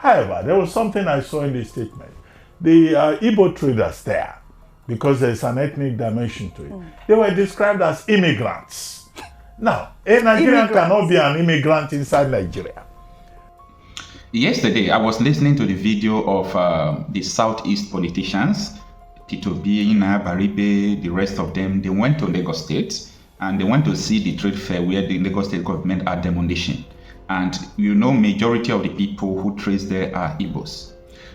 However, there was something I saw in the statement. The Igbo traders there, because there's an ethnic dimension to it, they were described as immigrants. Now, a Nigerian cannot be an immigrant inside Nigeria. Yesterday, I was listening to the video of the Southeast politicians, Tinubu, Baribe, the rest of them. They went to Lagos State and they went to see the trade fair where the Lagos State government are demolition. And you know, majority of the people who trade there are Igbos.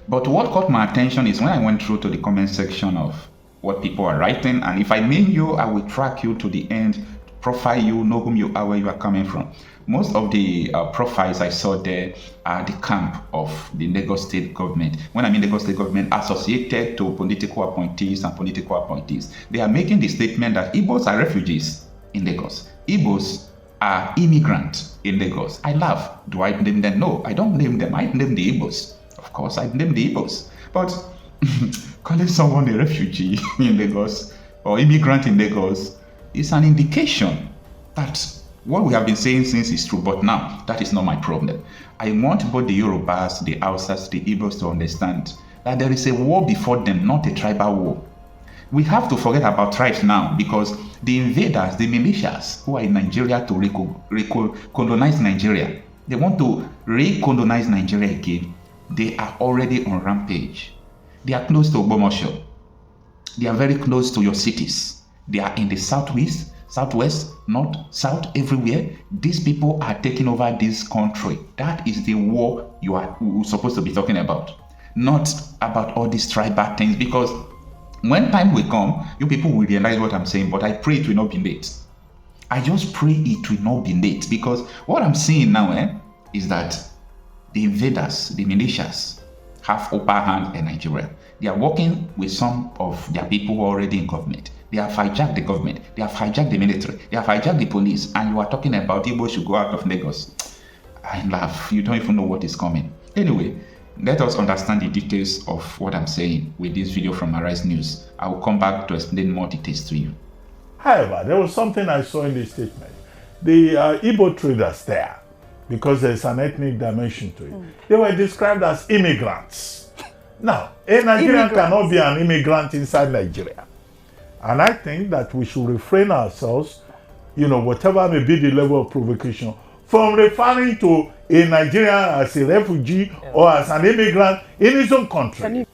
But what caught my attention is when I went through to the comment section of what people are writing, and if I name you, I will track you to the end, profile you, know whom you are, where you are coming from. Most of the profiles I saw there are the camp of the Lagos State government. When I mean Lagos State government, associated to political appointees and political appointees. They are making the statement that Igbos are refugees in Lagos. Igbos are immigrants in Lagos. I laugh. Do I name them? No, I don't name them. I name the Igbos. Of course, I name the Igbos. But calling someone a refugee in Lagos or immigrant in Lagos is an indication that what we have been saying since is true, but now that is not my problem. I want both the Yorubas, the Hausas, the Igbos to understand that there is a war before them, not a tribal war. We have to forget about tribes now because the invaders, the militias who are in Nigeria to colonize Nigeria, they want to recolonize Nigeria again. They are already on rampage. They are close to Ogbomoso. They are very close to your cities. They are in the southwest, north, south, everywhere. These people are taking over this country. That is the war you are supposed to be talking about, not about all these tribal things, because when time will come, you people will realize what I'm saying, but I pray it will not be late. I just pray it will not be late, because what I'm seeing now is that the invaders, the militias, have upper hand in Nigeria. They are working with some of their people who are already in government. They have hijacked the government. They have hijacked the military. They have hijacked the police. And you are talking about Igbo should go out of Lagos. I laugh. You don't even know what is coming. Anyway, let us understand the details of what I'm saying with this video from Arise News. I will come back to explain more details to you. However, there was something I saw in the statement. The Igbo traders there, because there's an ethnic dimension to it, they were described as immigrants. Now, a Nigerian cannot be an immigrant inside Nigeria. And I think that we should refrain ourselves, whatever may be the level of provocation, from referring to a Nigerian as a refugee or as an immigrant in his own country.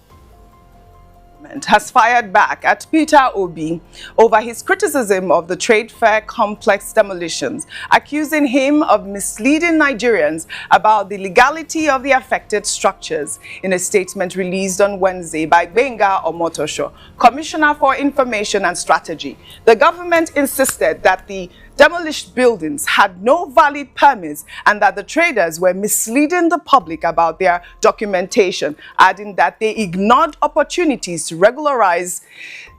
Has fired back at Ebuka Obi over his criticism of the trade fair complex demolitions, accusing him of misleading Nigerians about the legality of the affected structures. In a statement released on Wednesday by Gael Clavis, Commissioner for Information and Strategy, the government insisted that the demolished buildings had no valid permits and that the traders were misleading the public about their documentation, adding that they ignored opportunities to regularize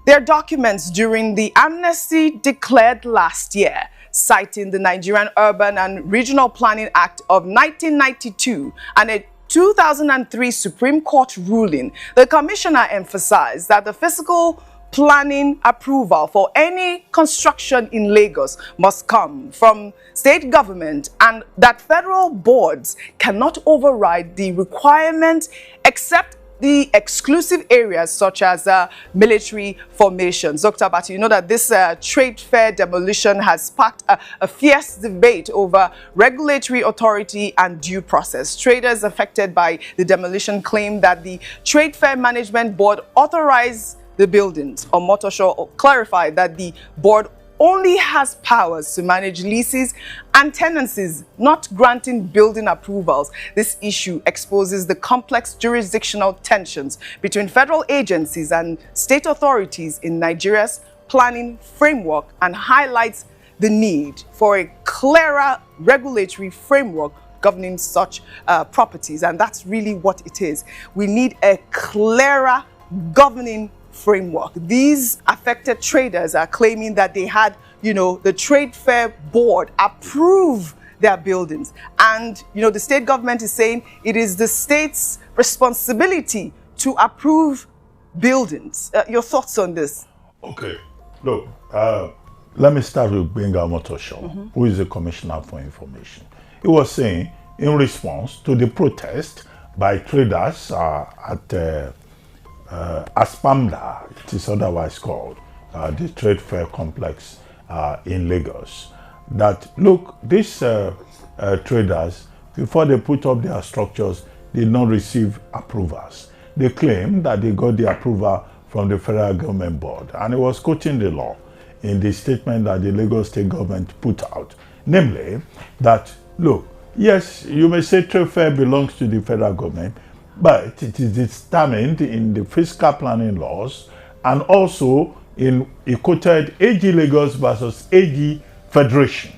their documents during the amnesty declared last year. Citing the Nigerian Urban and Regional Planning Act of 1992 and a 2003 Supreme Court ruling, the commissioner emphasized that the physical planning approval for any construction in Lagos must come from state government and that federal boards cannot override the requirement except the exclusive areas such as military formations. Dr. Abatti, you know that this trade fair demolition has sparked a fierce debate over regulatory authority and due process. Traders affected by the demolition claim that the Trade Fair Management Board authorized the buildings. Omotosho clarified that the board only has powers to manage leases and tenancies, not granting building approvals. This issue exposes the complex jurisdictional tensions between federal agencies and state authorities in Nigeria's planning framework and highlights the need for a clearer regulatory framework governing such properties. And that's really what it is. We need a clearer governing framework. These affected traders are claiming that they had, the Trade Fair Board approve their buildings. And, the state government is saying it is the state's responsibility to approve buildings. Your thoughts on this? Okay. Look, let me start with Gael Clavis, who is the Commissioner for Information. He was saying, in response to the protest by traders at Aspamda, it is otherwise called, the trade fair complex in Lagos. That, look, these traders, before they put up their structures, did not receive approvals. They claim that they got the approval from the federal government board, and it was quoting the law in the statement that the Lagos state government put out, namely that, look, yes, you may say trade fair belongs to the federal government, but it is determined in the fiscal planning laws and also in a quoted AG Lagos versus AG Federation.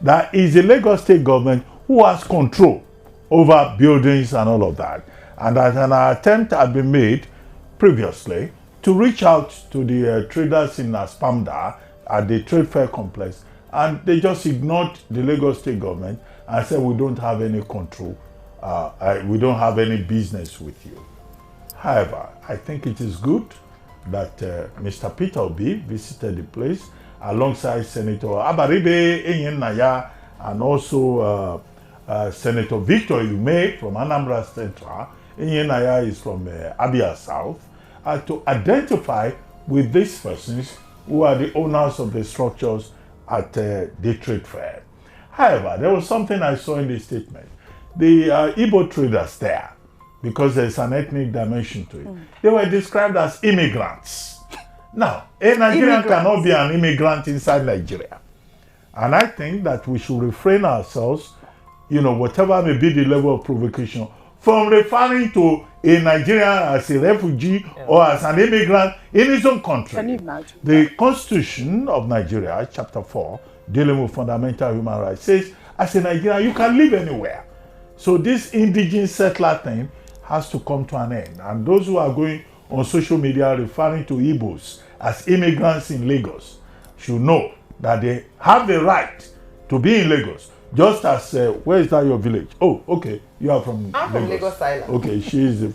That is the Lagos state government who has control over buildings and all of that. And that an attempt had been made previously to reach out to the traders in Aspamda at the trade fair complex, and they just ignored the Lagos state government and said, we don't have any control, we don't have any business with you. However, I think it is good that Mr. Peter Obi visited the place alongside Senator Abatti Naya and also Senator Victor Ume from Anambra Central. Naya is from Abia South, to identify with these persons who are the owners of the structures at the trade fair. However, there was something I saw in the statement. The Igbo traders there, because there's an ethnic dimension to it, they were described as immigrants. Now, a Nigerian cannot be an immigrant inside Nigeria. And I think that we should refrain ourselves, you know, whatever may be the level of provocation, from referring to a Nigerian as a refugee or as an immigrant in his own country. Can you imagine? The Constitution of Nigeria, Chapter 4, dealing with fundamental human rights, says as a Nigerian, you can live anywhere. So this indigenous settler thing has to come to an end. And those who are going on social media referring to Igbos as immigrants in Lagos should know that they have the right to be in Lagos. Just as, where is that your village? Oh, okay, you are from I'm from Lagos Island. Okay, she is the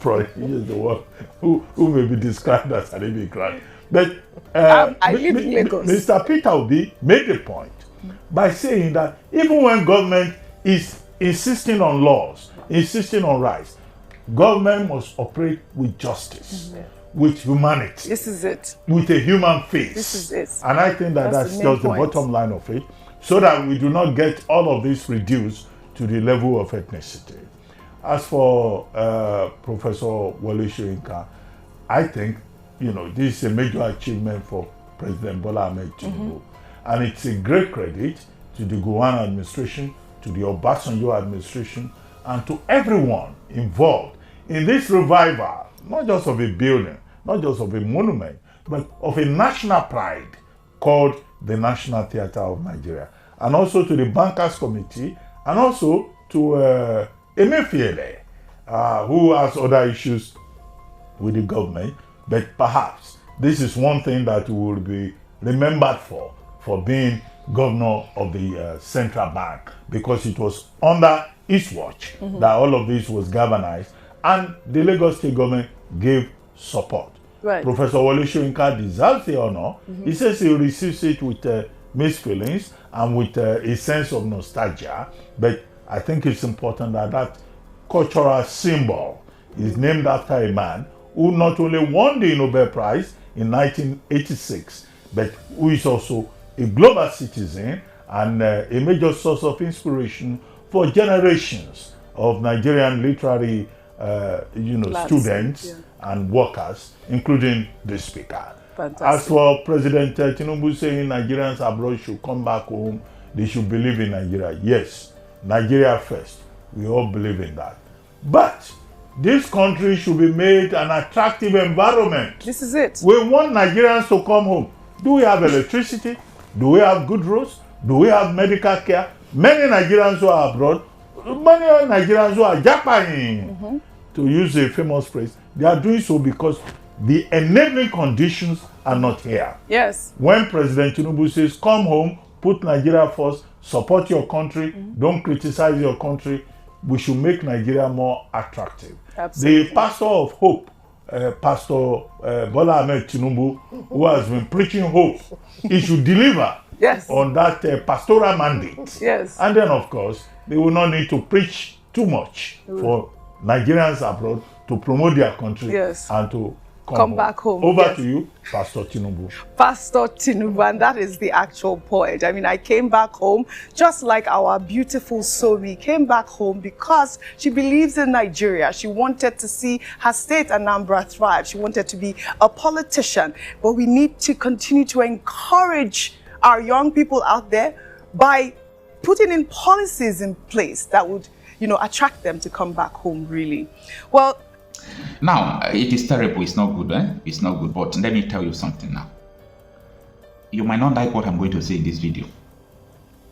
one who may be described as an immigrant. But I live in Lagos. Mr. Peter Obi made the point by saying that even when government is insisting on laws, insisting on rights, government must operate with justice, with humanity. This is it. With a human face. This is it. And I think that that's just the bottom line of it, so that we do not get all of this reduced to the level of ethnicity. As for Professor Wole Soyinka, I think, you know, this is a major achievement for President Bola Ahmed Tinubu. And it's a great credit to the Gowon administration, to the Obasanjo administration, and to everyone involved in this revival, not just of a building, not just of a monument, but of a national pride called the National Theatre of Nigeria. And also to the Bankers Committee, and also to Emefiele, who has other issues with the government, but perhaps this is one thing that we will be remembered for being governor of the central bank, because it was under his watch that all of this was galvanized, and the Lagos state government gave support. Right. Professor Wole Soyinka deserves the honor. He says he receives it with mixed feelings and with a sense of nostalgia, but I think it's important that that cultural symbol is named after a man who not only won the Nobel Prize in 1986, but who is also a global citizen and a major source of inspiration for generations of Nigerian literary students and workers, including the speaker. Fantastic. As for President Tinubu saying Nigerians abroad should come back home, they should believe in Nigeria. Yes, Nigeria first. We all believe in that. But this country should be made an attractive environment. This is it. We want Nigerians to come home. Do we have electricity? Do we have good roads? Do we have medical care? Many Nigerians who are abroad, many Nigerians who are japping, to use a famous phrase, they are doing so because the enabling conditions are not here. Yes. When President Tinubu says, come home, put Nigeria first, support your country, don't criticize your country, we should make Nigeria more attractive. Absolutely. The pastor of hope, Pastor Bola Ahmed Tinubu, who has been preaching hope, he should deliver on that pastoral mandate. Yes. And then, of course, they will not need to preach too much for Nigerians abroad to promote their country Yes. and to come back home. Over Yes. to you, Pastor Tinubu. Pastor Tinubu, and that is the actual point. I mean, I came back home just like our beautiful Somi came back home because she believes in Nigeria. She wanted to see her state, Anambra, thrive. She wanted to be a politician. But we need to continue to encourage our young people out there by putting in policies in place that would, attract them to come back home, really. Well, now, it is terrible. It's not good. It's not good. But let me tell you something now. You might not like what I'm going to say in this video.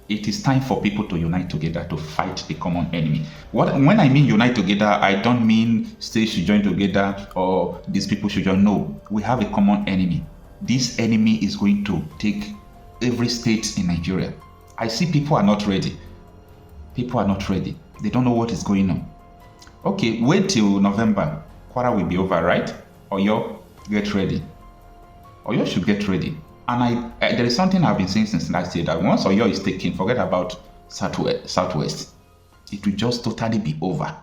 It is time for people to unite together to fight the common enemy. When I mean unite together, I don't mean states should join together or these people should join. No, we have a common enemy. This enemy is going to take every state in Nigeria. I see people are not ready. People are not ready. They don't know what is going on. Okay, wait till November. Kwara will be over, right? Oyo, get ready. Oyo should get ready. And there is something I've been saying since last year, that once Oyo is taken, forget about Southwest. It will just totally be over.